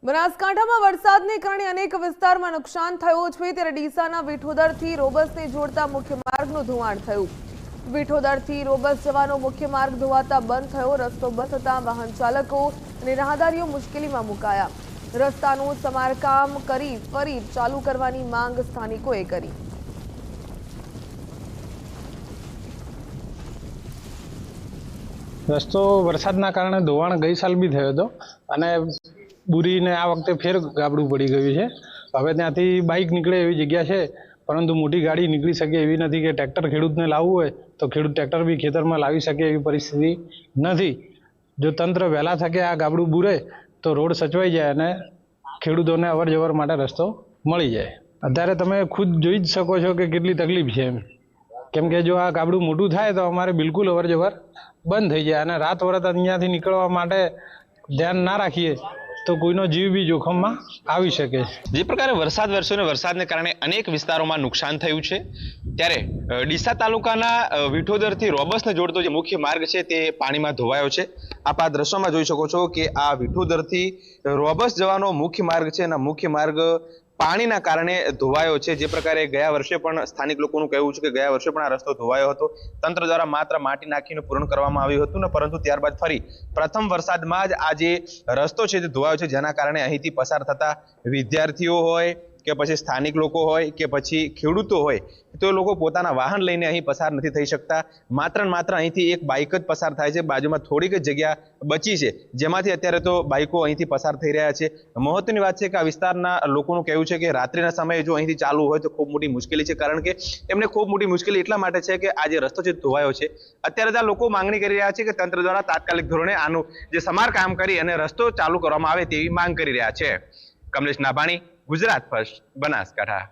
બનાસકાંઠામાં વરસાદને કારણે અનેક વિસ્તારમાં નુકસાન થયું છે ત્યારે ડીસાના વિઠોદરથી રોબસને જોડતા મુખ્ય માર્ગનું ધોવાણ થયું। વિઠોદરથી રોબસ જવાનો મુખ્ય માર્ગ ધોવાતા બંધ થયો। રસ્તો બંધ થતા વાહન ચાલકો અને રાહદારીઓ મુશ્કેલીમાં મુકાયા। રસ્તાનું સમારકામ કરી ફરી ચાલુ કરવાની માંગ સ્થાનિકોએ કરી। રસ્તો વરસાદના કારણે ધોવાણ ગઈ સાલ બી થયો હતો અને બુરીને આ વખતે ફેર ગાબડું પડી ગયું છે। હવે ત્યાંથી બાઇક નીકળે એવી જગ્યા છે, પરંતુ મોટી ગાડી નીકળી શકે એવી નથી કે ટ્રેક્ટર ખેડૂતને લાવવું હોય તો ખેડૂત ટ્રેક્ટર બી ખેતરમાં લાવી શકે એવી પરિસ્થિતિ નથી। જો તંત્ર વહેલા થકે આ ગાબડું બુરે તો રોડ સચવાઈ જાય અને ખેડૂતોને અવર જવર માટે રસ્તો મળી જાય। અત્યારે તમે ખુદ જોઈ જ શકો છો કે કેટલી તકલીફ છે કેમ કે જો આ ગાબડું મોટું થાય તો અમારે બિલકુલ અવર જવર બંધ થઈ જાય અને રાત વરત અહીંયાથી નીકળવા માટે ધ્યાન ના રાખીએ તો કોઈનો જીવ બી જોખમમાં આવી શકે। જે પ્રકારે વરસાદ વરસ્યો અને વરસાદને કારણે અનેક વિસ્તારોમાં નુકસાન થયું છે, ત્યારે ડીસા તાલુકાના વિઠોદરથી રોબસને જોડતો જે મુખ્ય માર્ગ છે તે પાણીમાં ધોવાયો છે। આપ આ દ્રશ્યોમાં જોઈ શકો છો કે આ વિઠોદરથી રોબસ જવાનો મુખ્ય માર્ગ છે અને મુખ્ય માર્ગ પાણીના કારણે ધોવાયો છે। જે પ્રકારે ગયા વર્ષે પણ સ્થાનિક લોકોનું કહેવું છે કે ગયા વર્ષે પણ આ રસ્તો ધોવાયો હતો। તંત્ર દ્વારા માત્ર માટી નાખીને પૂર્ણ કરવામાં આવ્યું હતું ને પરંતુ ત્યારબાદ ફરી પ્રથમ વરસાદમાં જ આ જે રસ્તો છે તે ધોવાયો છે, જેના કારણે અહીંથી પસાર થતા વિદ્યાર્થીઓ હોય કે પછી સ્થાનિક લોકો હોય કે પછી ખેડૂતો હોય તો લોકો પોતાના વાહન લઈને અહીં પસાર નથી થઈ શકતા। માત્ર ને માત્ર અહીંથી એક બાઇક જ પસાર થાય છે, બાજુમાં થોડીક જ જગ્યા બચી છે જેમાંથી અત્યારે તો બાઇકો અહીંથી પસાર થઈ રહ્યા છે। મહત્વની વાત છે કે આ વિસ્તારના લોકોનું કહેવું છે કે રાત્રિના સમયે જો અહીંથી ચાલુ હોય તો ખૂબ મોટી મુશ્કેલી છે, કારણ કે એમને ખૂબ મોટી મુશ્કેલી એટલા માટે છે કે આ જે રસ્તો છે ધોવાયો છે। અત્યારે તો લોકો માંગણી કરી રહ્યા છે કે તંત્ર દ્વારા તાત્કાલિક ધોરણે આનું જે સમારકામ કરી અને રસ્તો ચાલુ કરવામાં આવે તેવી માંગ કરી રહ્યા છે। કમલેશ નાભાણી, ગુજરાત ફર્સ્ટ, બનાસકાંઠા।